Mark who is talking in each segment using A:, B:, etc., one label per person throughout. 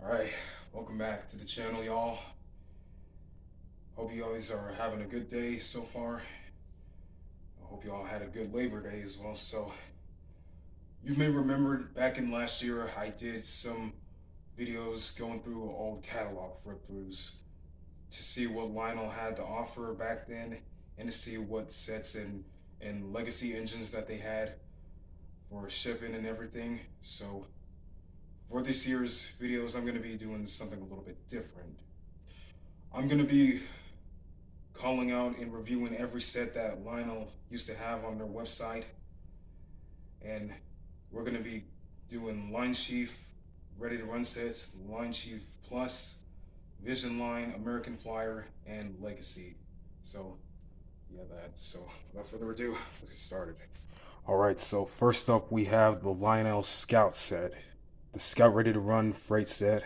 A: Alright, welcome back to the channel, y'all. Hope you guys are having a good day so far. I hope y'all had a good Labor Day as well. So, you may remember back in last year, I did some videos going through old catalog flip-throughs to see what Lionel had to offer back then and to see what sets and legacy engines that they had for shipping and everything. So, for this year's videos, I'm going to be doing something a little bit different. I'm going to be calling out and reviewing every set that Lionel used to have on their website. And we're going to be doing Line Chief, Ready to Run sets, Line Chief Plus, Visionline, American Flyer, and Legacy. So, yeah, that. So, without further ado, let's get started. Alright, so first up we have the Lionel Scout set. The Scout Ready to Run freight set,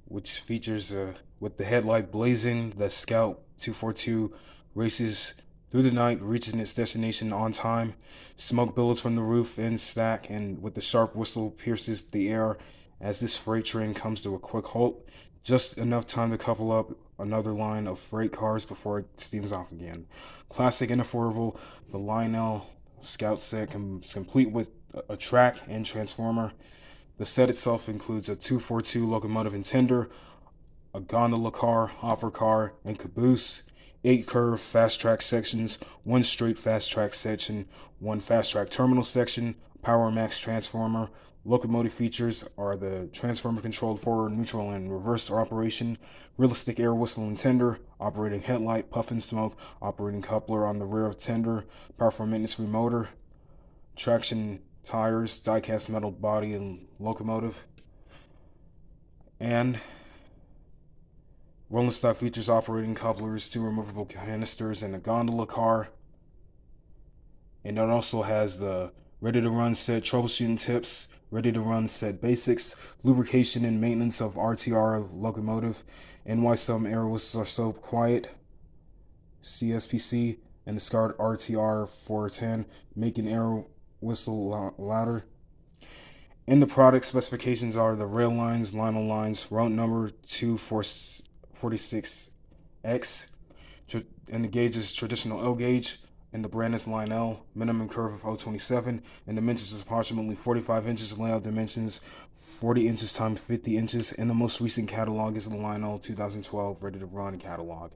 A: which features with the headlight blazing, the Scout 242 races through the night, reaching its destination on time. Smoke billows from the roof and stack, and with the sharp whistle pierces the air as this freight train comes to a quick halt, just enough time to couple up another line of freight cars before it steams off again. Classic and affordable, the Lionel Scout set comes complete with a track and transformer. The set itself includes a 242 locomotive and tender, a gondola car, hopper car, and caboose, 8 curved fast track sections, 1 straight fast track section, 1 fast track terminal section, Power Max transformer. Locomotive features are the transformer controlled forward, neutral, and reverse operation, realistic air whistle and tender, operating headlight, puff and smoke, operating coupler on the rear of tender, powerful maintenance-free motor, traction tires, die-cast metal body and locomotive, and rolling stock features operating couplers, 2 removable canisters, and a gondola car. And it also has the Ready to Run set troubleshooting tips, Ready to Run set basics, lubrication and maintenance of RTR locomotive, and why some air whistles are so quiet, CSPC, and the SCART RTR 410, making air whistle louder. And the product specifications are the rail lines, Lionel lines, route number 246X, and the gauge is traditional L gauge, and the brand is Lionel, minimum curve of 027, and dimensions is approximately 45 inches, layout dimensions 40 inches times 50 inches, and the most recent catalog is the Lionel 2012 Ready to Run catalog.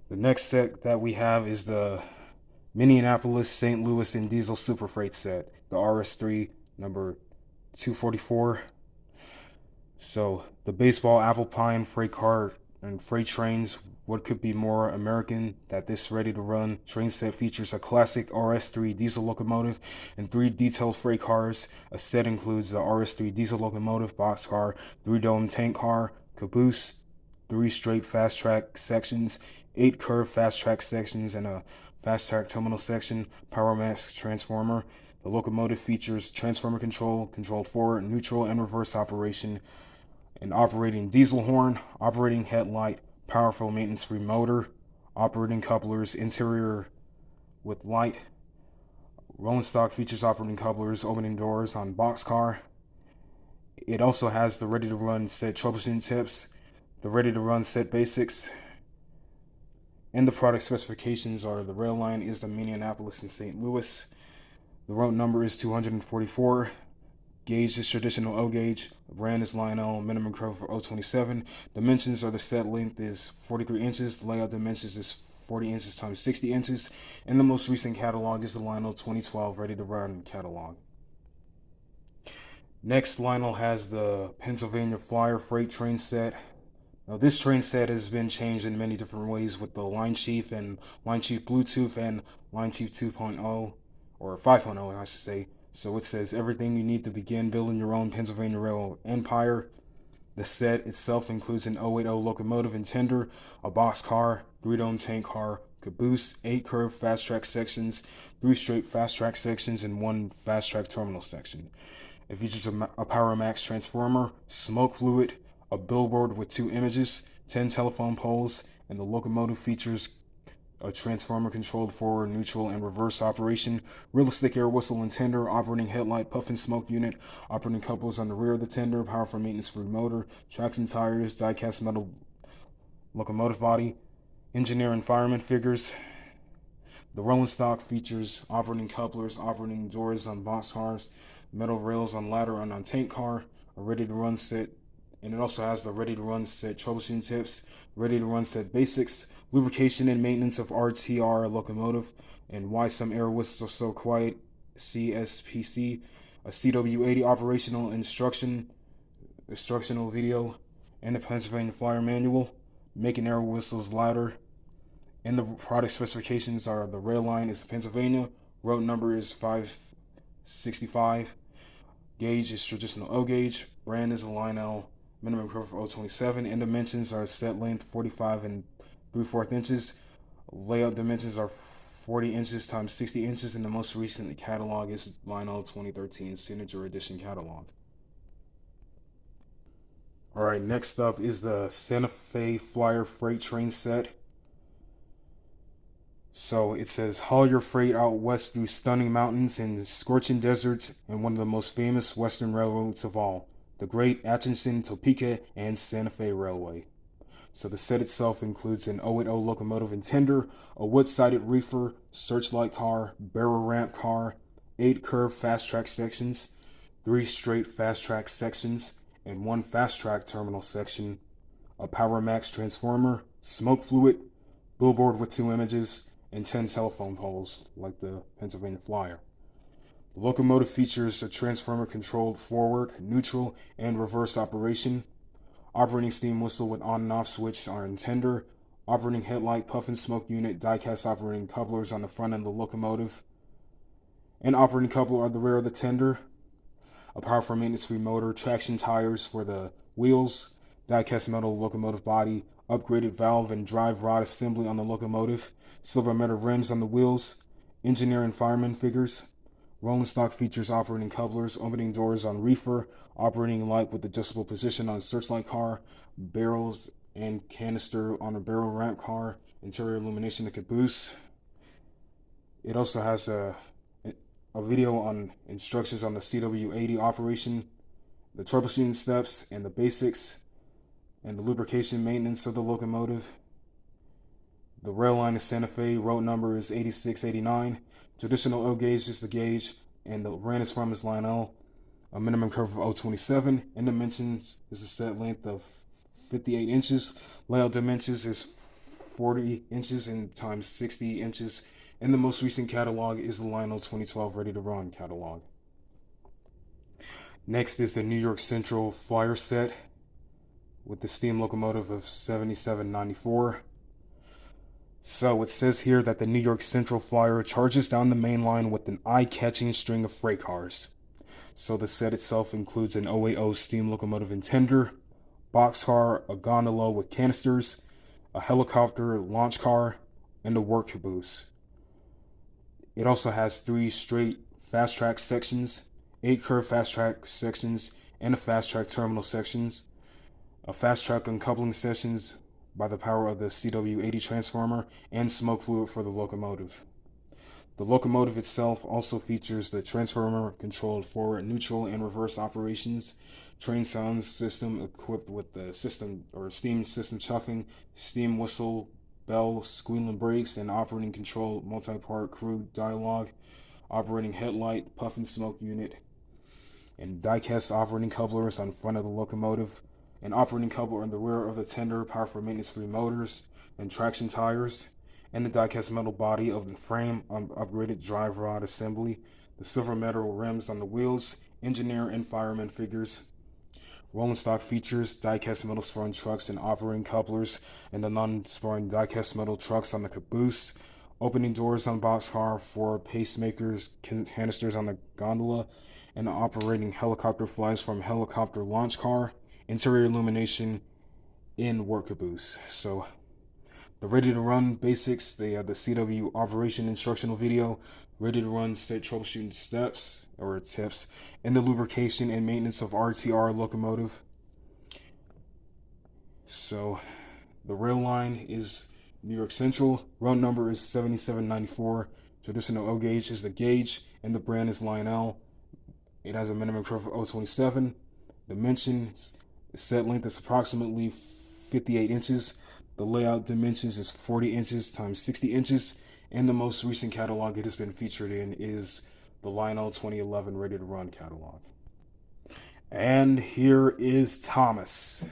A: The next set that we have is the Minneapolis, St. Louis, and Diesel Super Freight set, the RS3 number 244. So, the baseball apple pie freight car and freight trains, what could be more American that this Ready to Run train set features a classic RS3 diesel locomotive and 3 detailed freight cars. A set includes the RS3 diesel locomotive, boxcar, 3-dome tank car, caboose, 3 straight fast track sections, 8 curved fast track sections, and a fast track terminal section, Power Max transformer. The locomotive features transformer control, controlled forward, neutral, and reverse operation, an operating diesel horn, operating headlight, powerful maintenance-free motor, operating couplers, interior with light. Rolling stock features operating couplers, opening doors on boxcar. It also has the Ready to Run set troubleshooting tips, the Ready to Run set basics, and the product specifications are the rail line is the Minneapolis and St. Louis. The route number is 244. Gauge is traditional O gauge. The brand is Lionel, minimum curve for 027. Dimensions are the set length is 43 inches. Layout dimensions is 40 inches times 60 inches. And the most recent catalog is the Lionel 2012 Ready to Run catalog. Next, Lionel has the Pennsylvania Flyer freight train set. Now, this train set has been changed in many different ways with the Line Chief and Line Chief Bluetooth and Line Chief 2.0, or 5.0, I should say. So it says everything you need to begin building your own Pennsylvania Railroad empire. The set itself includes an 080 locomotive and tender, a boxcar, 3-dome tank car, caboose, 8 curved fast track sections, 3 straight fast track sections, and 1 fast track terminal section. It features a Power Max transformer, smoke fluid, a billboard with 2 images, 10 telephone poles, and the locomotive features a transformer controlled forward, neutral, and reverse operation, realistic air whistle and tender, operating headlight, puff and smoke unit, operating couples on the rear of the tender, powerful maintenance-free motor, tracks and tires, die-cast metal locomotive body, engineer and fireman figures. The rolling stock features operating couplers, operating doors on boxcars, metal rails on ladder and on tank car, a ready-to-run set, and it also has the ready-to-run set troubleshooting tips, ready-to-run set basics, lubrication and maintenance of RTR locomotive, and why some air whistles are so quiet, CSPC, a CW80 operational instructional video, and the Pennsylvania Flyer manual, making air whistles louder. And the product specifications are: the rail line is Pennsylvania, road number is 565, gauge is traditional O gauge, brand is a Lionel, minimum curve of 027, and dimensions are set length 45 and 3/4 inches. Layout dimensions are 40 inches times 60 inches, and the most recent catalog is Lionel 2013 Signature Edition catalog. Alright, next up is the Santa Fe Flyer freight train set. So it says, haul your freight out west through stunning mountains and scorching deserts and one of the most famous western railroads of all, the Great Atchison, Topeka, and Santa Fe Railway. So the set itself includes an 080 locomotive and tender, a wood-sided reefer, searchlight car, barrel ramp car, 8 curved fast-track sections, 3 straight fast-track sections, and 1 fast-track terminal section, a Power Max transformer, smoke fluid, billboard with 2 images, and 10 telephone poles, like the Pennsylvania Flyer. The locomotive features a transformer-controlled forward, neutral, and reverse operation, operating steam whistle with on and off switch on tender, operating headlight, puff and smoke unit, die-cast operating couplers on the front end of the locomotive, and operating coupler on the rear of the tender, a powerful maintenance-free motor, traction tires for the wheels, die-cast metal locomotive body, upgraded valve and drive rod assembly on the locomotive, silver metal rims on the wheels, engineer and fireman figures. Rolling stock features operating couplers, opening doors on reefer, operating light with adjustable position on searchlight car, barrels and canister on a barrel ramp car, interior illumination of caboose. It also has a video on instructions on the CW80 operation, the troubleshooting steps and the basics, and the lubrication maintenance of the locomotive. The rail line is Santa Fe, road number is 8689. Traditional O gauge is the gauge, and the brand is from is Lionel. A minimum curve of 027, and dimensions is a set length of 58 inches. Layout dimensions is 40 inches and times 60 inches. And the most recent catalog is the Lionel 2012 Ready to Run catalog. Next is the New York Central Flyer set with the steam locomotive of 7794. So it says here that the New York Central Flyer charges down the main line with an eye-catching string of freight cars. So the set itself includes an 080 steam locomotive and tender, boxcar, a gondola with canisters, a helicopter launch car, and a work caboose. It also has 3 straight fast-track sections, 8 curved fast-track sections, and a fast-track terminal sections, a fast-track uncoupling sections by the power of the CW80 transformer, and smoke fluid for the locomotive. The locomotive itself also features the transformer-controlled forward, neutral, and reverse operations, train sound system equipped with the system or steam system chuffing, steam whistle, bell, squealing brakes, and operating control multi-part crew dialogue, operating headlight, puff and smoke unit, and die-cast operating couplers on front of the locomotive, an operating coupler on the rear of the tender, powerful maintenance-free motors, and traction tires, and the die-cast metal body of the frame on upgraded drive rod assembly, the silver metal rims on the wheels, engineer and fireman figures. Rolling stock features die-cast metal spring trucks and operating couplers, and the non-spring die-cast metal trucks on the caboose, opening doors on boxcar, 4 pacemakers, canisters on the gondola, and the operating helicopter flies from helicopter launch car, interior illumination in work caboose. So the ready to run basics, they have the CW operation instructional video, ready to run set troubleshooting steps or tips, and the lubrication and maintenance of RTR locomotive. So the rail line is New York Central. Road number is 7794. Traditional O gauge is the gauge, and the brand is Lionel. It has a minimum curve of 0.27. Dimensions, set length is approximately 58 inches. The layout dimensions is 40 inches times 60 inches. And the most recent catalog it has been featured in is the Lionel 2011 Ready to Run catalog. And here is Thomas.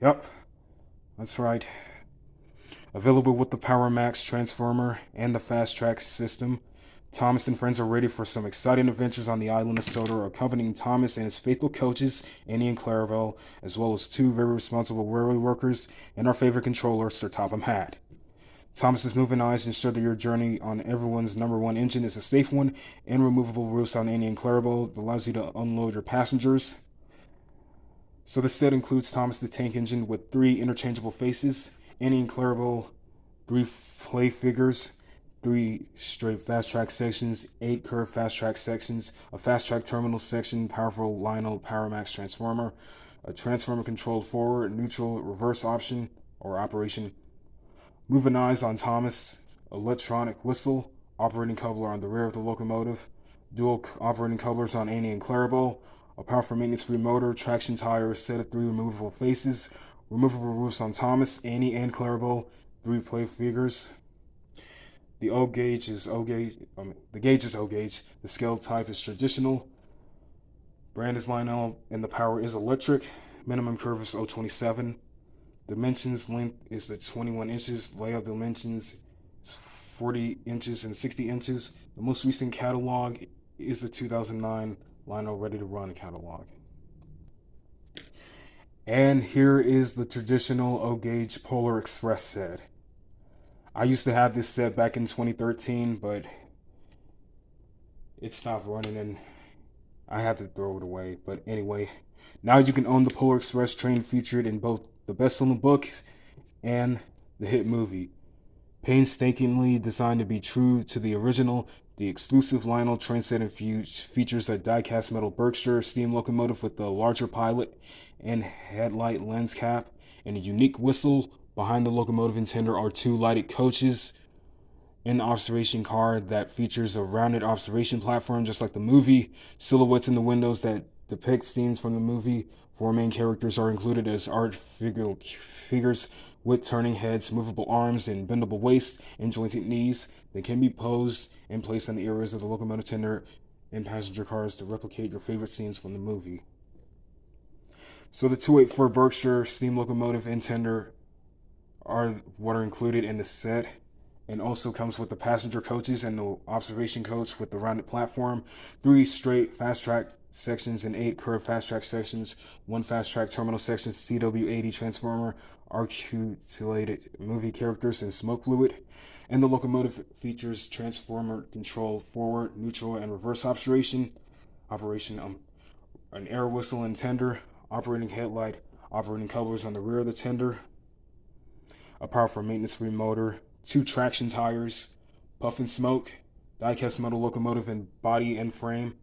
A: Yep, that's right. Available with the Power Max transformer and the Fast Track system, Thomas and friends are ready for some exciting adventures on the island of Sodor, accompanying Thomas and his faithful coaches, Annie and Clarabelle, as well as two very responsible railway workers and our favorite controller, Sir Topham Hatt. Thomas's moving eyes ensure that your journey on everyone's #1 engine is a safe one, and removable roofs on Annie and Clarabelle allows you to unload your passengers. So the set includes Thomas the tank engine with 3 interchangeable faces, Annie and Clarabelle, 3 play figures, 3 straight fast track sections, 8 curved fast track sections, a fast track terminal section, powerful Lionel Power Max transformer, a transformer controlled forward, neutral, reverse option or operation, moving eyes on Thomas, electronic whistle, operating coupler on the rear of the locomotive, dual operating couplers on Annie and Clarabelle, a powerful maintenance-free motor, traction tires, set of 3 removable faces, removable roofs on Thomas, Annie, and Clarabelle, 3 play figures. The O gauge is O gauge. The gauge is O gauge. The scale type is traditional. Brand is Lionel, and the power is electric. Minimum curve is 0.27. Dimensions length is the 21 inches. Layout dimensions is 40 inches and 60 inches. The most recent catalog is the 2009 Lionel Ready to Run catalog. And here is the traditional O gauge Polar Express set. I used to have this set back in 2013, but it stopped running and I had to throw it away. But anyway, now you can own the Polar Express train featured in both the best-selling book and the hit movie. Painstakingly designed to be true to the original, the exclusive Lionel train set features a die-cast metal Berkshire steam locomotive with a larger pilot and headlight lens cap, and a unique whistle. Behind the locomotive and tender are 2 lighted coaches in the observation car that features a rounded observation platform just like the movie. Silhouettes in the windows that depict scenes from the movie. 4 main characters are included as art figures with turning heads, movable arms, and bendable waists and jointed knees that can be posed and placed on the areas of the locomotive tender and passenger cars to replicate your favorite scenes from the movie. So the 284 Berkshire steam locomotive and tender are what are included in the set, and also comes with the passenger coaches and the observation coach with the rounded platform, 3 straight fast track sections and 8 curved fast track sections, 1 fast track terminal section, CW80 transformer, articulated movie characters, and smoke fluid. And the locomotive features transformer control forward, neutral, and reverse operation, an air whistle and tender, operating headlight, operating couplers on the rear of the tender, a powerful maintenance-free motor, 2 traction tires, puff and smoke, die-cast metal locomotive in body and frame,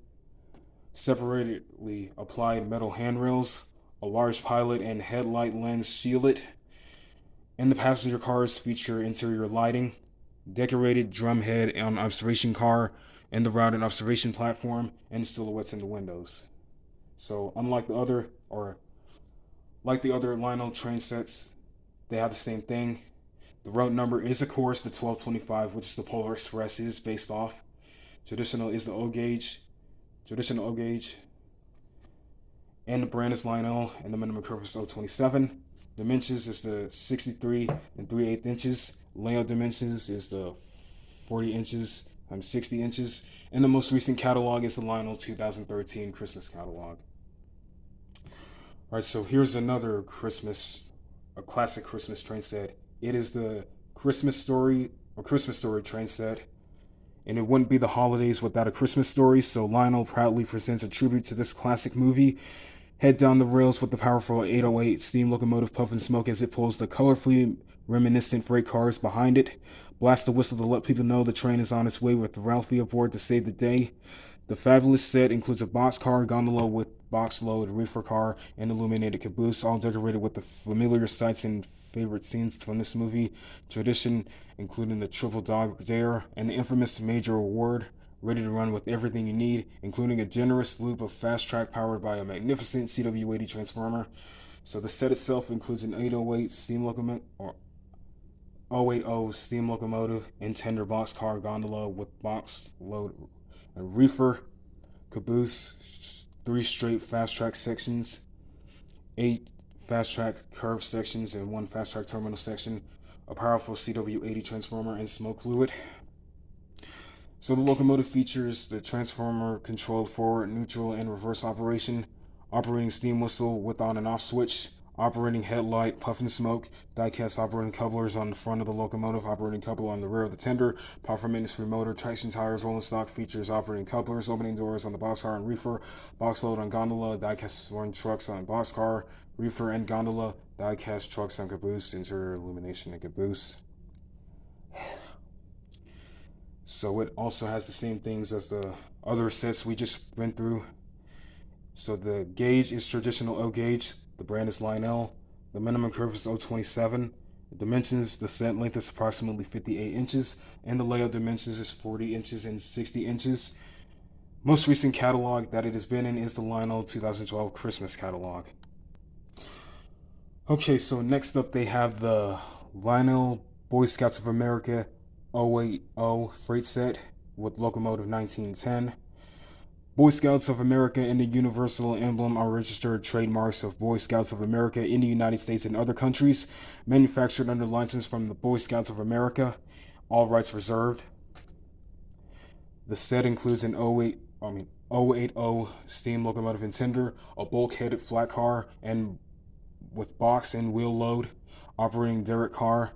A: separately applied metal handrails, a large pilot and headlight lens shielded, and the passenger cars feature interior lighting, decorated drum head on observation car, and the rounded observation platform, and silhouettes in the windows. So unlike the other Lionel train sets, they have the same thing. The road number is, of course, the 1225, which is the Polar Express is based off. Traditional is the O gauge. Traditional O gauge. And the brand is Lionel, and the minimum curve is 0.27. Dimensions is the 63 and 3/8 inches. Layout dimensions is the 40 inches times 60 inches. And the most recent catalog is the Lionel 2013 Christmas catalog. Alright, so here's another a classic Christmas train set. It is the Christmas Story train set. And it wouldn't be the holidays without a Christmas story, so Lionel proudly presents a tribute to this classic movie. Head down the rails with the powerful 808 steam locomotive puffing smoke as it pulls the colorfully reminiscent freight cars behind it. Blast the whistle to let people know the train is on its way with Ralphie aboard to save the day. The fabulous set includes a boxcar gondola with box load, reefer car, and illuminated caboose, all decorated with the familiar sights and favorite scenes from this movie tradition, including the triple dog dare and the infamous major award, ready to run with everything you need, including a generous loop of fast track powered by a magnificent CW80 transformer. So the set itself includes an 808 steam locomotive, or 080 steam locomotive, and tender boxcar gondola with box load and reefer, caboose, 3 straight fast track sections, 8 fast track curve sections, and 1 fast track terminal section, a powerful CW80 transformer, and smoke fluid. So the locomotive features the transformer controlled forward, neutral, and reverse operation, operating steam whistle with on and off switch, operating headlight, puff and smoke, die-cast operating couplers on the front of the locomotive, operating coupler on the rear of the tender, power for maintenance free motor, traction tires, rolling stock features, operating couplers, opening doors on the boxcar and reefer, box load on gondola, die-cast swing trucks on boxcar, reefer and gondola, die-cast trucks on caboose, interior illumination and caboose. So it also has the same things as the other sets we just went through. So the gauge is traditional O gauge. The brand is Lionel. The minimum curve is 027. The dimensions, the set length is approximately 58 inches, and the layout dimensions is 40 inches and 60 inches. Most recent catalog that it has been in is the Lionel 2012 Christmas catalog. Okay, so next up they have the Lionel Boy Scouts of America 080 freight set with locomotive 1910. Boy Scouts of America and the Universal Emblem are registered trademarks of Boy Scouts of America in the United States and other countries, manufactured under license from the Boy Scouts of America, all rights reserved. The set includes an 080 steam locomotive and tender, a bulkheaded flat car and with box and wheel load, operating derrick car,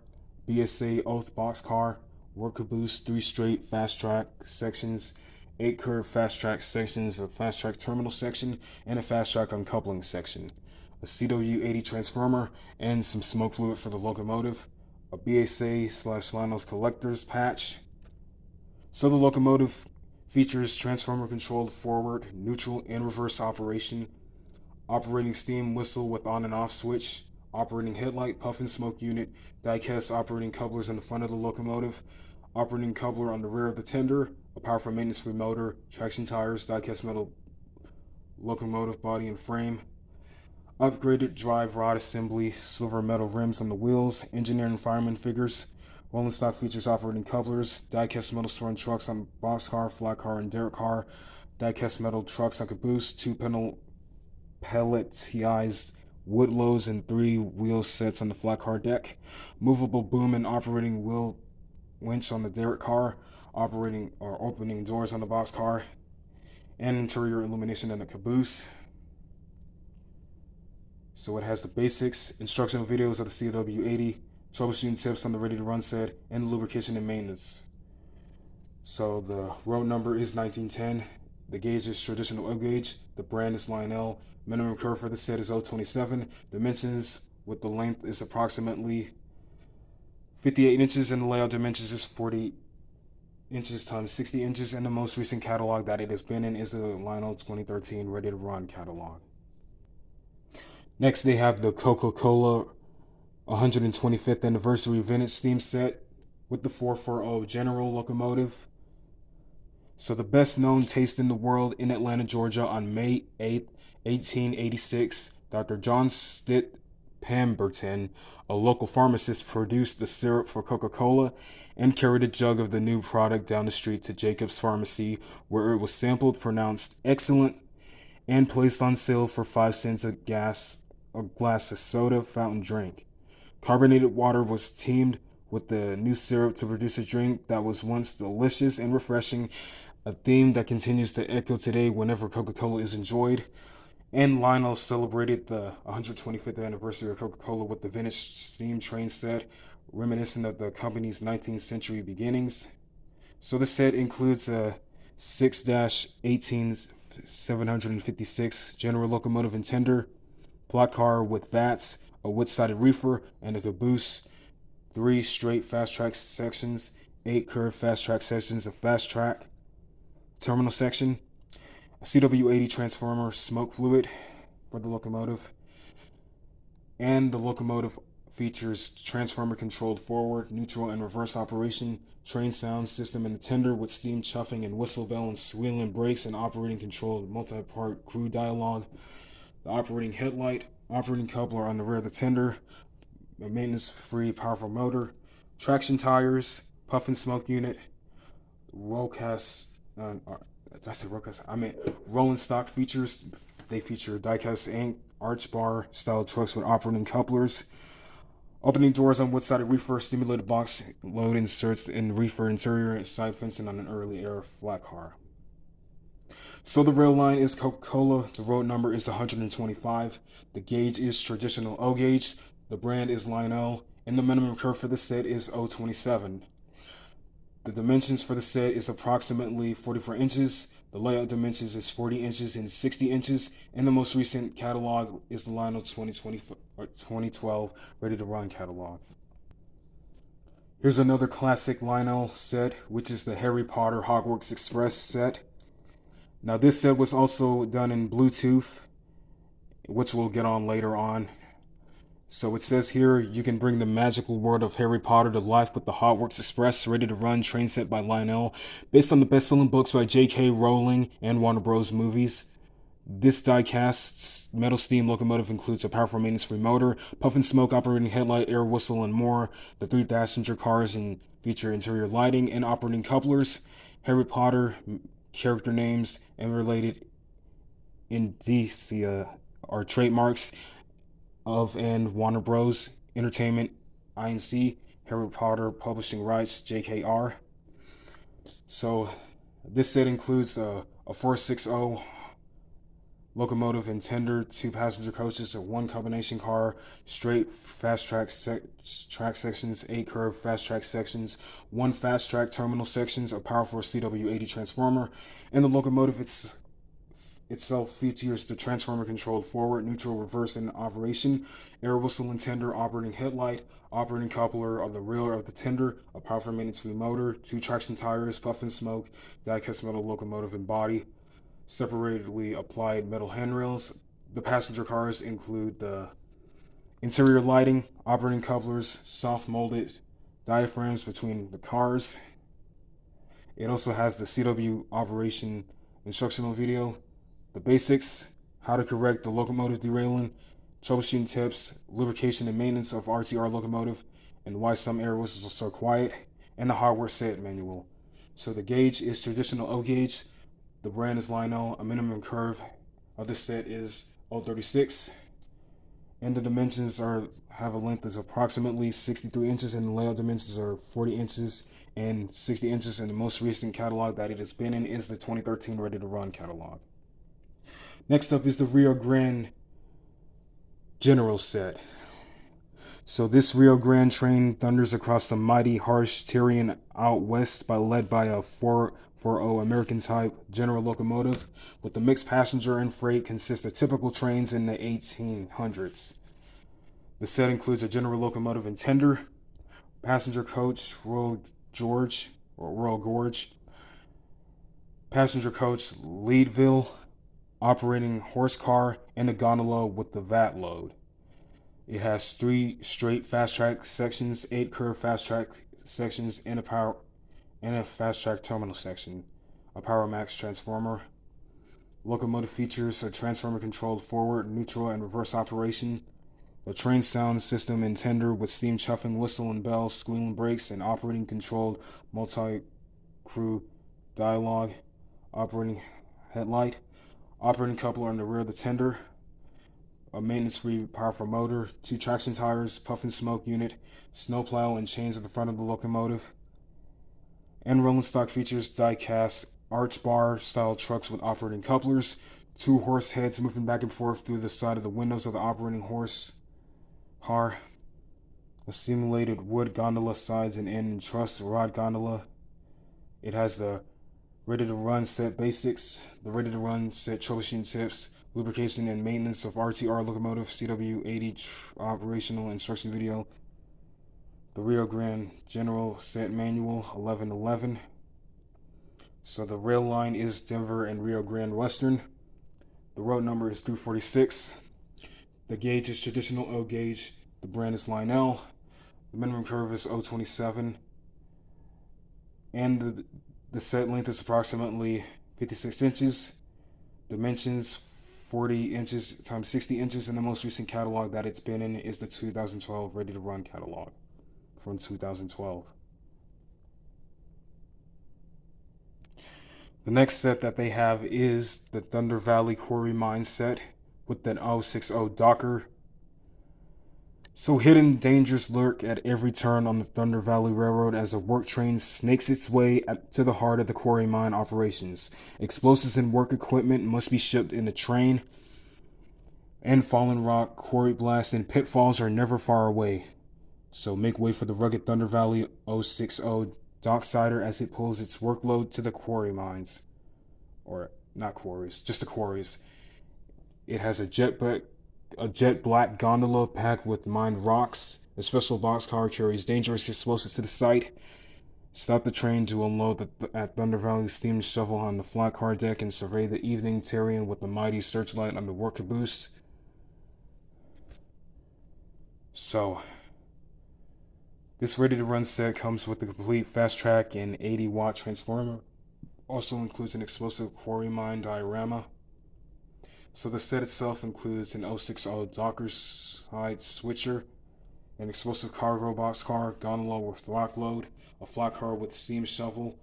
A: BSA oath box car, work caboose, 3 straight fast track sections, 8 curved fast track sections, a fast track terminal section, and a fast track uncoupling section, a CW80 transformer, and some smoke fluid for the locomotive, a BSA/Lionel's collector's patch. So the locomotive features transformer controlled forward, neutral, and reverse operation, operating steam whistle with on and off switch, operating headlight, puff and smoke unit, die-cast operating couplers in the front of the locomotive, operating coupler on the rear of the tender, a power for maintenance free motor, traction tires, die-cast metal locomotive body and frame, upgraded drive rod assembly, silver metal rims on the wheels, engineer and fireman figures, rolling stock features operating couplers, die-cast metal swirling trucks on boxcar, flat car, and derrick car, die-cast metal trucks on caboose, 2 pelletized wood loads and 3 wheel sets on the flat car deck, movable boom and operating wheel winch on the derrick car, operating or opening doors on the boxcar, and interior illumination in the caboose. So it has the basics, instructional videos of the CW80, troubleshooting tips on the ready to run set, and lubrication and maintenance. So the road number is 1910. The gauge is traditional O gauge. The brand is Lionel. Minimum curve for the set is 027. Dimensions with the length is approximately 58 inches, and the layout dimensions is 40 inches times 60 inches, and the most recent catalog that it has been in is the Lionel 2013 Ready to Run catalog. Next, they have the Coca-Cola 125th Anniversary Vintage Steam Set with the 440 General locomotive. So the best known taste in the world in Atlanta, Georgia on May 8, 1886, Dr. John Stitt Pemberton, a local pharmacist, produced the syrup for Coca-Cola and carried a jug of the new product down the street to Jacob's Pharmacy, where it was sampled, pronounced excellent, and placed on sale for 5 cents a glass of soda fountain drink. Carbonated water was teamed with the new syrup to produce a drink that was once delicious and refreshing, a theme that continues to echo today whenever Coca-Cola is enjoyed. And Lionel celebrated the 125th anniversary of Coca-Cola with the vintage steam train set, reminiscent of the company's 19th century beginnings. So the set includes a 6-18756 General locomotive and tender, plot car with vats, a wood-sided reefer, and a caboose, 3 straight fast track sections, 8 curved fast track sections, a fast track terminal section, a CW80 transformer smoke fluid for the locomotive, and the locomotive features transformer controlled forward, neutral, and reverse operation, train sound system in the tender with steam chuffing and whistle bell and squealing brakes, and operating controlled multi-part crew dialogue, the operating headlight, operating coupler on the rear of the tender, a maintenance-free powerful motor, traction tires, puff and smoke unit, roll cast, did I say roll cast? I meant rolling stock features. They feature die-cast ink, arch bar style trucks with operating couplers, opening doors on wood-sided reefer, stimulated box load inserts in reefer interior, and side fencing on an early era flat car. So the rail line is Coca-Cola, the road number is 125, the gauge is traditional O gauge, the brand is Lionel, and the minimum curve for the set is 027. The dimensions for the set is approximately 44 inches, the layout dimensions is 40 inches and 60 inches, and the most recent catalog is the Lionel 2012 Ready to Run catalog. Here's another classic Lionel set, which is the Harry Potter Hogwarts Express set. Now this set was also done in Bluetooth, which we'll get on later on. So it says here, you can bring the magical world of Harry Potter to life with the Hogwarts Express Ready to Run train set by Lionel, based on the best-selling books by J.K. Rowling and Warner Bros. Movies. This die-cast metal steam locomotive includes a powerful maintenance-free motor, puff and smoke operating headlight, air whistle, and more. The 3 passenger cars feature interior lighting and operating couplers. Harry Potter character names and related indicia are trademarks of and Warner Bros. Entertainment Inc. Harry Potter Publishing Rights JKR. So this set includes a 460 locomotive and tender, 2 passenger coaches, a 1 combination car, straight fast track sections, 8 curved fast track sections, 1 fast track terminal sections, a powerful CW80 transformer, and the locomotive itself features the transformer controlled forward, neutral, reverse, and operation, air whistle and tender operating headlight, operating coupler on the rear of the tender, a powerful maintenance-free motor, 2 traction tires, puff and smoke, die-cast metal locomotive and body, separately applied metal handrails. The passenger cars include the interior lighting, operating couplers, soft molded diaphragms between the cars. It also has the CW operation instructional video, the basics, how to correct the locomotive derailing, troubleshooting tips, lubrication and maintenance of RTR locomotive, and why some air whistles are so quiet, and the hardware set manual. So the gauge is traditional O gauge, the brand is Lionel, a minimum curve of this set is 036, and the dimensions have a length that's approximately 63 inches, and the layout dimensions are 40 inches and 60 inches, and the most recent catalog that it has been in is the 2013 Ready to Run catalog. Next up is the Rio Grande General set. So this Rio Grande train thunders across the mighty harsh terrain out west led by a 440 American type General locomotive with the mixed passenger and freight consists of typical trains in the 1800s. The set includes a General locomotive and tender, passenger coach Royal Gorge, passenger coach Leadville, operating horse car, and a gondola with the VAT load. It has 3 straight fast track sections, 8 curved fast track sections, and a fast track terminal section, a Power Max transformer. Locomotive features a transformer controlled forward, neutral, and reverse operation, a train sound system and tender with steam chuffing, whistle and bell, squealing brakes, and operating controlled multi-crew dialogue, operating headlight, operating coupler on the rear of the tender, a maintenance-free powerful motor, 2 traction tires, puff and smoke unit, snowplow and chains at the front of the locomotive, and rolling stock features die-cast arch bar style trucks with operating couplers, 2 horse heads moving back and forth through the side of the windows of the operating horse car, a simulated wood gondola sides and end and truss rod gondola. It has the Ready to Run set basics, the Ready to Run set troubleshooting tips, lubrication and maintenance of RTR locomotive, CW80 operational instruction video, the Rio Grande General set manual 1111, So the rail line is Denver and Rio Grande Western. The road number is 346. The gauge is traditional O gauge. The brand is Lionel. The minimum curve is 027. And the set length is approximately 56 inches. Dimensions 40 inches times 60 inches, and the most recent catalog that it's been in is the 2012 Ready to Run catalog from 2012. The next set that they have is the Thunder Valley Quarry Mine set with an 060 Docker. So hidden dangers lurk at every turn on the Thunder Valley Railroad as a work train snakes its way to the heart of the quarry mine operations. Explosives and work equipment must be shipped in the train, and fallen rock, quarry blasts, and pitfalls are never far away. So make way for the rugged Thunder Valley 060 Docksider as it pulls its workload to the quarry mines. Or not quarries, just the quarries. It has a jet black gondola packed with mined rocks. A special boxcar carries dangerous explosives to the site. Stop the train to unload at Thunder Valley steam shovel on the flat car deck and survey the evening terrain with the mighty searchlight on the work caboose. So, this Ready to Run set comes with a complete fast track and 80-watt transformer. Also includes an explosive quarry mine diorama. So the set itself includes an 060 Docker's side switcher, an explosive cargo boxcar, gondola with rock load, a flat car with steam shovel,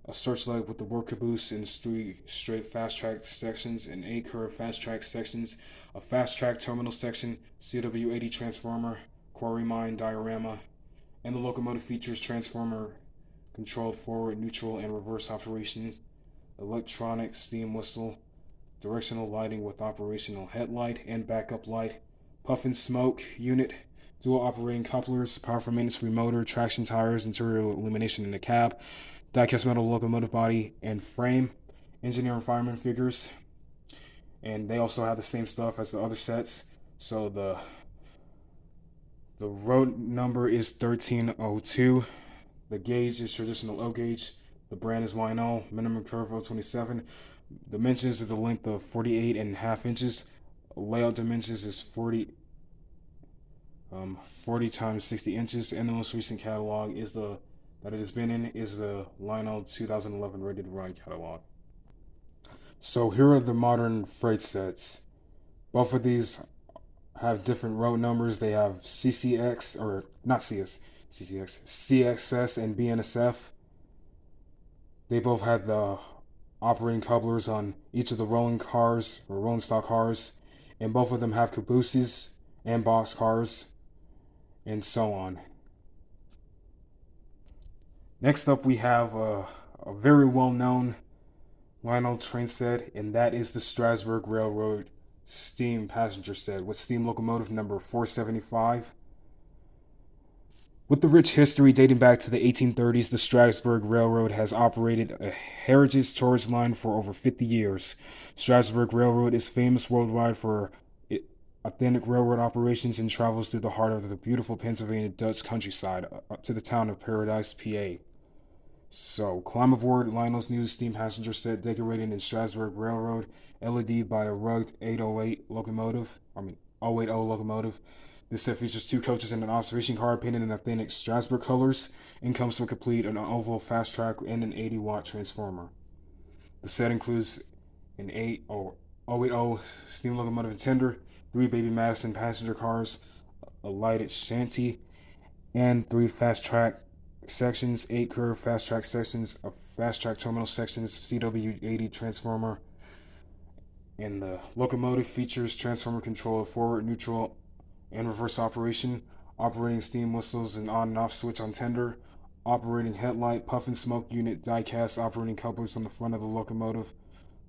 A: a searchlight with the work caboose in 3 straight fast track sections, and 8 curved fast track sections, a fast track terminal section, CW80 transformer, quarry mine diorama, and the locomotive features transformer controlled forward, neutral, and reverse operations, electronic steam whistle, directional lighting with operational headlight and backup light, puff and smoke unit, dual operating couplers, power for maintenance remoter, traction tires, interior illumination in the cab, die-cast metal locomotive body and frame, engineer and fireman figures, and they also have the same stuff as the other sets. So the road number is 1302. The gauge is traditional O gauge. The brand is Lionel. Minimum curve 027. Dimensions is the length of 48.5 inches. Layout dimensions is 40 times 60 inches, and the most recent catalog is that it has been in is the Lionel 2011 Ready to Run catalog. So here are the modern freight sets. Both of these have different road numbers. They have CCX, or not CS, CCX, CXS and BNSF. They both had the operating couplers on each of the rolling cars or rolling stock cars, and both of them have cabooses and box cars, and so on. Next up, we have a very well-known Lionel train set, and that is the Strasburg Railroad steam passenger set with steam locomotive number 475. With the rich history dating back to the 1830s, the Strasburg Railroad has operated a heritage storage line for over 50 years. Strasburg Railroad is famous worldwide for authentic railroad operations and travels through the heart of the beautiful Pennsylvania Dutch countryside to the town of Paradise, PA. So, climb aboard Lionel's new steam passenger set decorated in Strasburg Railroad, LED by a rugged 8080 locomotive. This set features 2 coaches and an observation car painted in authentic Strasburg colors and comes with complete an oval fast track and an 80-watt transformer. The set includes an 080 steam locomotive and tender, 3 Baby Madison passenger cars, a lighted shanty, and 3 fast track sections, 8 curved fast track sections, a fast track terminal sections, CW80 transformer, and the locomotive features transformer control, forward, neutral, and reverse operation, operating steam whistles and on and off switch on tender, operating headlight, puff and smoke unit, die-cast operating couplers on the front of the locomotive,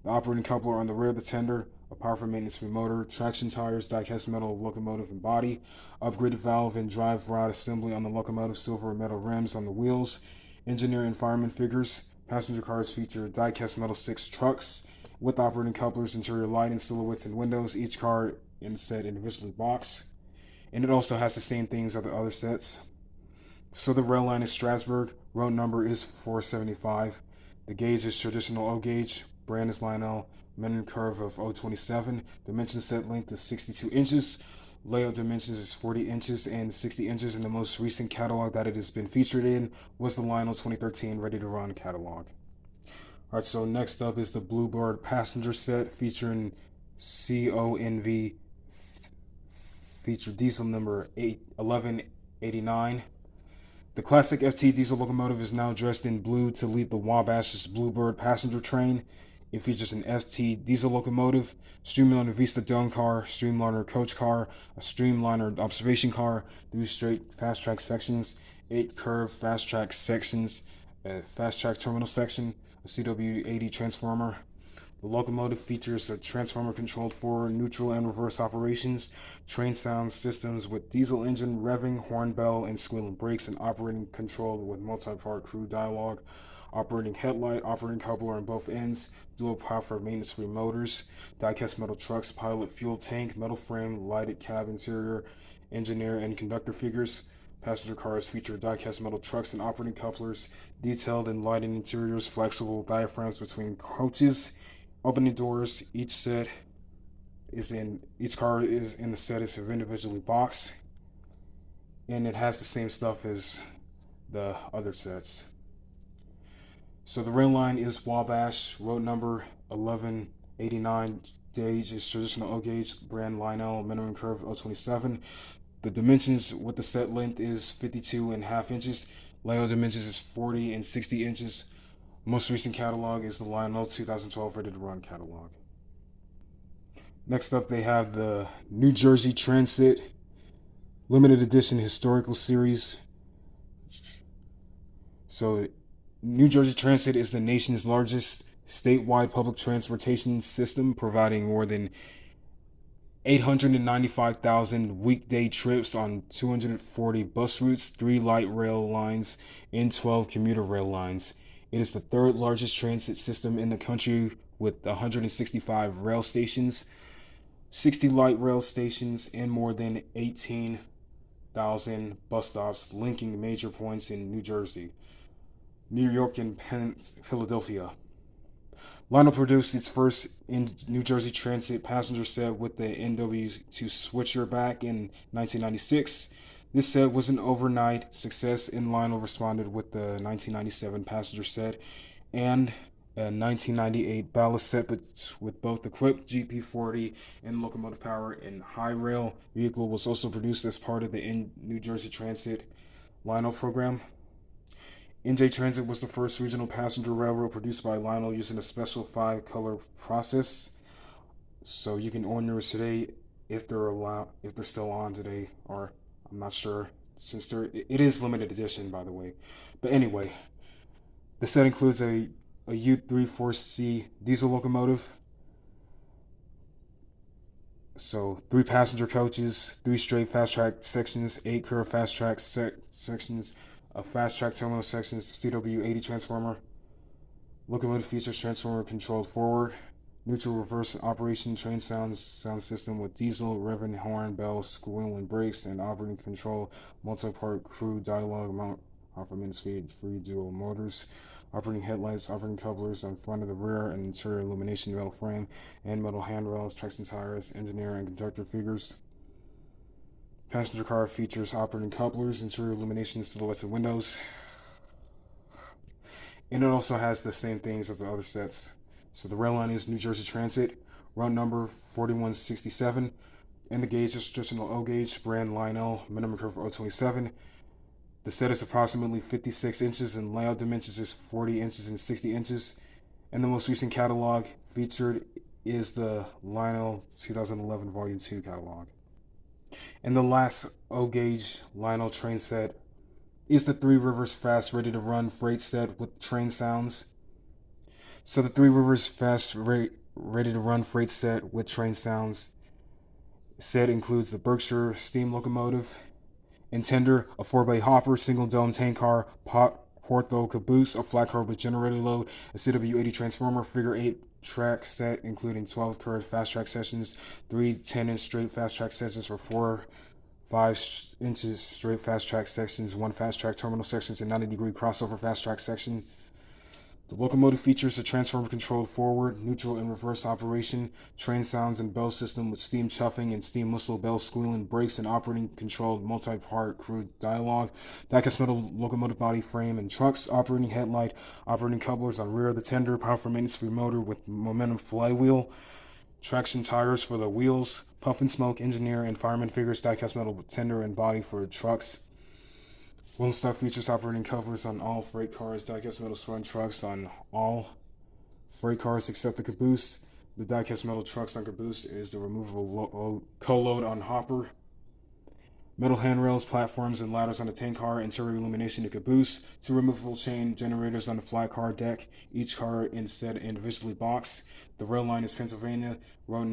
A: the operating coupler on the rear of the tender, a power for maintenance remoter, traction tires, die-cast metal locomotive and body, upgraded valve and drive rod assembly on the locomotive, silver and metal rims on the wheels, engineer and fireman figures. Passenger cars feature die-cast metal 6 trucks with operating couplers, interior lighting, silhouettes, and windows, each car in set individually boxed. And it also has the same things as the other sets. So the rail line is Strasburg, road number is 475. The gauge is traditional O gauge, brand is Lionel, minimum curve of 0.27, dimension set length is 62 inches, layout dimensions is 40 inches and 60 inches, and the most recent catalog that it has been featured in was the Lionel 2013 Ready to Run catalog. Alright, so next up is the Bluebird passenger set featuring CONV feature diesel number 1189. The classic FT diesel locomotive is now dressed in blue to lead the Wabash's Bluebird passenger train. It features an FT diesel locomotive, Streamliner Vista Dome car, Streamliner coach car, a Streamliner observation car, 3 straight fast track sections, 8 curved fast track sections, a fast track terminal section, a CW80 transformer. The locomotive features a transformer controlled for neutral and reverse operations, train sound systems with diesel engine revving, horn bell, and squealing brakes, and operating control with multi-part crew dialogue, operating headlight, operating coupler on both ends, dual power for maintenance-free motors, die-cast metal trucks, pilot fuel tank, metal frame, lighted cab interior, engineer and conductor figures. Passenger cars feature die-cast metal trucks and operating couplers, detailed and lighted interiors, flexible diaphragms between coaches, opening doors. Each car is in the set is individually boxed, and it has the same stuff as the other sets. So the rail line is Wabash, road number 1189, gauge is traditional O gauge, brand Lionel, minimum curve 0.27. The dimensions with the set length is 52.5 inches. Layout dimensions is 40 and 60 inches. Most recent catalog is the Lionel 2012 Ready to Run catalog. Next up, they have the New Jersey Transit Limited Edition Historical Series. So, New Jersey Transit is the nation's largest statewide public transportation system, providing more than 895,000 weekday trips on 240 bus routes, 3 light rail lines, and 12 commuter rail lines. It is the third largest transit system in the country with 165 rail stations, 60 light rail stations, and more than 18,000 bus stops linking major points in New Jersey, New York, and Philadelphia. Lionel produced its first in New Jersey Transit passenger set with the NW2 switcher back in 1996. This set was an overnight success, and Lionel responded with the 1997 passenger set and a 1998 ballast set with both equipped GP40 and locomotive power, and high rail vehicle was also produced as part of the New Jersey Transit Lionel program. NJ Transit was the first regional passenger railroad produced by Lionel using a special 5-color process. So you can own yours today if they're still on today, or I'm not sure, since it is limited edition, by the way. But anyway, the set includes a U34C diesel locomotive. So 3 passenger coaches, 3 straight fast track sections, 8 curved fast track sections, a fast track terminal section, CW80 transformer. Locomotive features transformer controlled forward, neutral reverse operation, train sound system with diesel, revving, horn, bell, squealing brakes, and operating control, multi-part crew dialogue, mount performance speed, free dual motors, operating headlights, operating couplers on front of the rear, and interior illumination, metal frame, and metal handrails, traction tires, engineer and conductor figures. Passenger car features operating couplers, interior illuminations to the lights and windows. And it also has the same things as the other sets. So the rail line is New Jersey Transit, route number 4167, and the gauge is traditional O gauge, brand Lionel, minimum curve 0.27. The set is approximately 56 inches, and layout dimensions is 40 inches and 60 inches. And the most recent catalog featured is the Lionel 2011 Volume 2 catalog. And the last O gauge Lionel train set is the Three Rivers Fast Ready to Run freight set with train sounds. So the Three Rivers Fast Ready to Run freight set with train sounds set includes the Berkshire steam locomotive, Intender, a 4-bay hopper, single dome tank car, Porto caboose, a flat car with generator load, a CW80 transformer, figure 8 track set including 12 curved fast track sections, 3 10-inch straight fast track sections for 4 5 inches straight fast track sections, 1 fast track terminal sections, and 90-degree crossover fast track section. The locomotive features a transfer-controlled forward, neutral, and reverse operation, train sounds and bell system with steam chuffing and steam whistle, bell squealing, brakes, and operating-controlled multi-part crew dialogue. Diecast metal locomotive body frame and trucks, operating headlight, operating couplers on rear of the tender, power for maintenance-free motor with momentum flywheel, traction tires for the wheels, puff and smoke, engineer and fireman figures, diecast metal tender and body for trucks. Wheel Star features operating couplers on all freight cars, diecast metal front trucks on all freight cars except the caboose. The diecast metal trucks on caboose is the removable co-load on hopper. Metal handrails, platforms, and ladders on the tank car, interior illumination to caboose. 2 removable chain generators on the flat car deck, each car instead individually boxed. The rail line is Pennsylvania. Road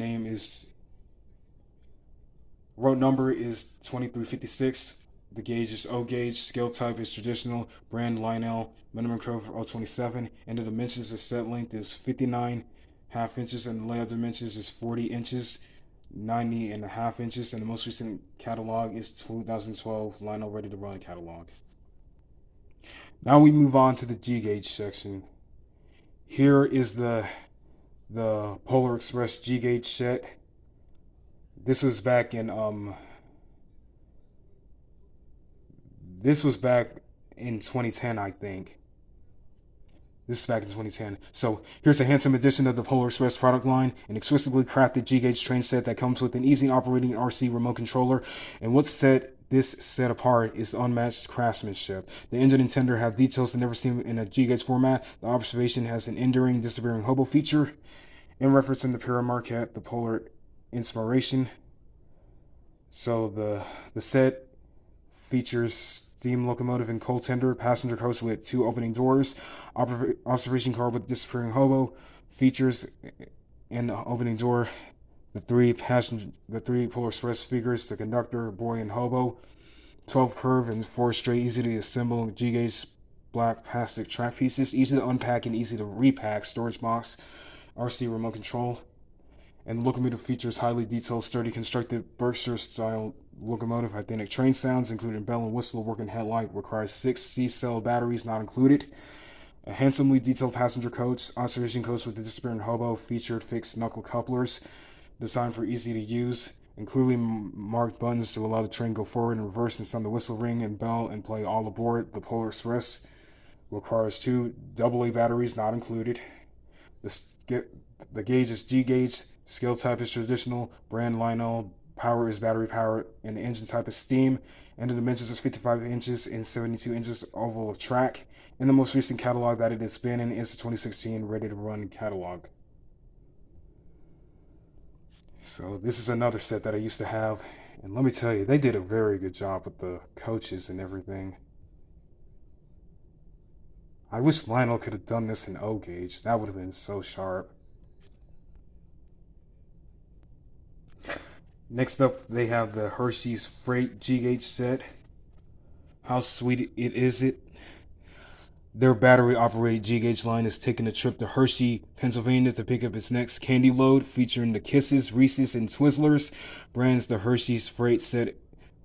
A: number is 2356. The gauge is O gauge. Scale type is traditional. Brand Lionel. Minimum curve 027. And the dimensions of set length is 59.5 inches, and the layout dimensions is 40 inches, 90.5 inches. And the most recent catalog is 2012 Lionel Ready to Run catalog. Now we move on to the G gauge section. Here is the Polar Express G gauge set. This was back in 2010, I think. This is back in 2010. So here's a handsome edition of the Polar Express product line, an exquisitely crafted G-gauge train set that comes with an easy operating RC remote controller. And what set this set apart is unmatched craftsmanship. The engine and tender have details never seen in a G-gauge format. The observation has an enduring, disappearing hobo feature. In reference in the Pura Marquette, the Polar Inspiration. So the set features steam locomotive and coal tender, passenger coach with 2 opening doors, observation car with disappearing hobo, features in the opening door, the 3 Polar Express speakers, the conductor, boy, and hobo, 12 curve and 4 straight, easy to assemble G-gauge black plastic track pieces, easy to unpack and easy to repack, storage box, RC remote control. And the locomotive features highly detailed, sturdy, constructed Berkshire-style locomotive, identical train sounds, including bell and whistle, working headlight, requires 6 C-cell batteries, not included. A handsomely detailed passenger coach, observation coach with the disappearing hobo, featured fixed knuckle couplers, designed for easy to use, and clearly marked buttons to allow the train go forward and reverse and sound the whistle, ring, and bell, and play all aboard. The Polar Express requires 2 AA batteries, not included. The gauge is G gauge. Scale type is traditional. Brand Lionel. Power is battery power, and the engine type is steam. And the dimensions is 55 inches and 72 inches oval of track. And the most recent catalog that it has been in is the 2016 Ready to Run catalog. So this is another set that I used to have, and let me tell you, they did a very good job with the coaches and everything. I wish Lionel could have done this in O gauge. That would have been so sharp. Next up, they have the Hershey's Freight G-gauge set. How sweet is it? Their battery-operated G-gauge line is taking a trip to Hershey, Pennsylvania to pick up its next candy load, featuring the Kisses, Reese's, and Twizzlers. Brands the Hershey's Freight set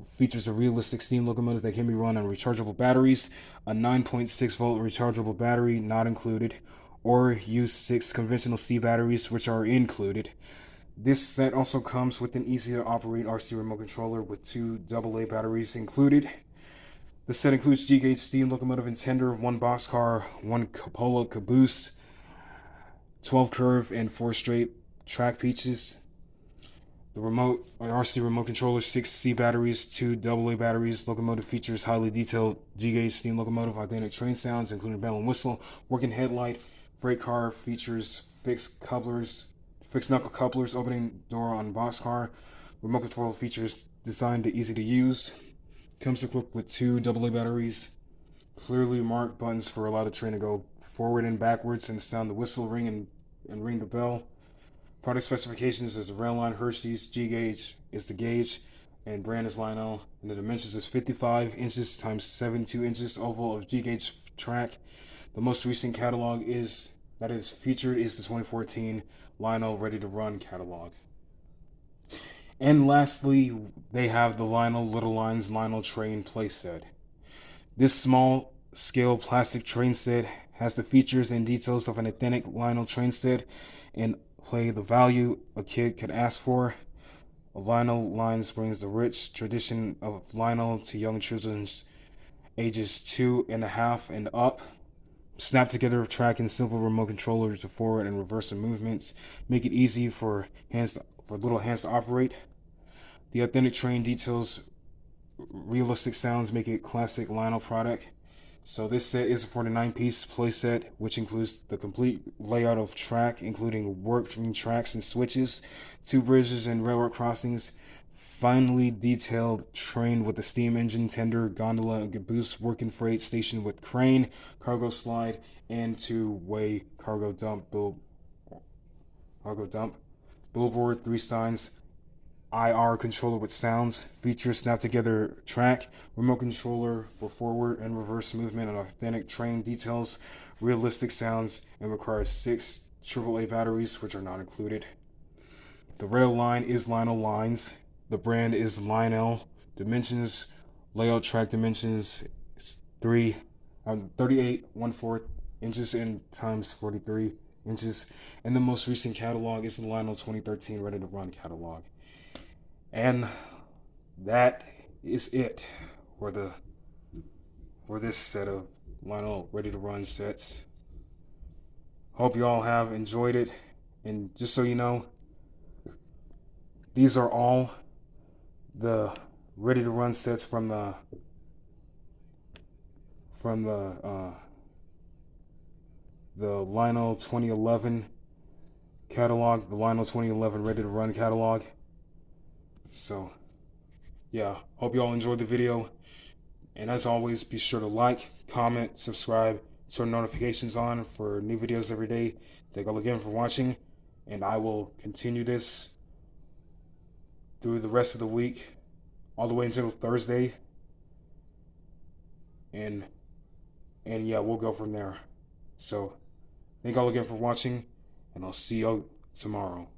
A: features a realistic steam locomotive that can be run on rechargeable batteries, a 9.6-volt rechargeable battery not included, or use 6 conventional C batteries, which are included. This set also comes with an easy-to-operate RC remote controller with 2 AA batteries included. The set includes G-gauge steam locomotive and tender, 1 boxcar, 1 Polo caboose, 12 curve, and 4 straight track pieces. The RC remote controller, 6 C batteries, 2 AA batteries. Locomotive features highly detailed G-gauge steam locomotive, identical train sounds, including bell and whistle, working headlight. Freight car features fixed knuckle couplers, opening door on boxcar. Remote control features designed to easy to use. Comes equipped with 2 AA batteries. Clearly marked buttons for allow the train to go forward and backwards and sound the whistle, ring, and ring the bell. Product specifications is the rail line Hershey's. G-gauge is the gauge, and brand is Lionel. And the dimensions is 55 inches times 72 inches oval of G-gauge track. The most recent catalog that is featured is the 2014 Lionel Ready to Run catalog. And lastly, they have the Lionel Little Lines Lionel Train playset. This small scale plastic train set has the features and details of an authentic Lionel train set and play the value a kid could ask for. Lionel Lines brings the rich tradition of Lionel to young children's ages 2.5 and up. Snap together track and simple remote controllers to forward and reverse movements. Make it easy for little hands to operate. The authentic train details realistic sounds, make it classic Lionel product. So this set is a 49-piece playset, which includes the complete layout of track, including working tracks and switches, 2 bridges and railroad crossings, finely detailed train with a steam engine, tender, gondola, and caboose, working freight station with crane, cargo slide, and 2-way cargo dump, billboard, 3 signs, IR controller with sounds, features snap together track, remote controller for forward and reverse movement, and authentic train details, realistic sounds, and requires 6 AAA batteries, which are not included. The rail line is Lionel Lines. The brand is Lionel. Dimensions, layout track dimensions 38 1/4 inches and times 43 inches. And the most recent catalog is the Lionel 2013 Ready to Run catalog. And that is it for this set of Lionel Ready to Run sets. Hope you all have enjoyed it. And just so you know, these are all the Ready to Run sets from the Lionel 2011 catalog, the Lionel 2011 Ready to Run catalog. So, yeah, hope you all enjoyed the video. And as always, be sure to like, comment, subscribe, turn notifications on for new videos every day. Thank you all again for watching, and I will continue this through the rest of the week, all the way until Thursday. And yeah, we'll go from there. So, thank you all again for watching, and I'll see you tomorrow.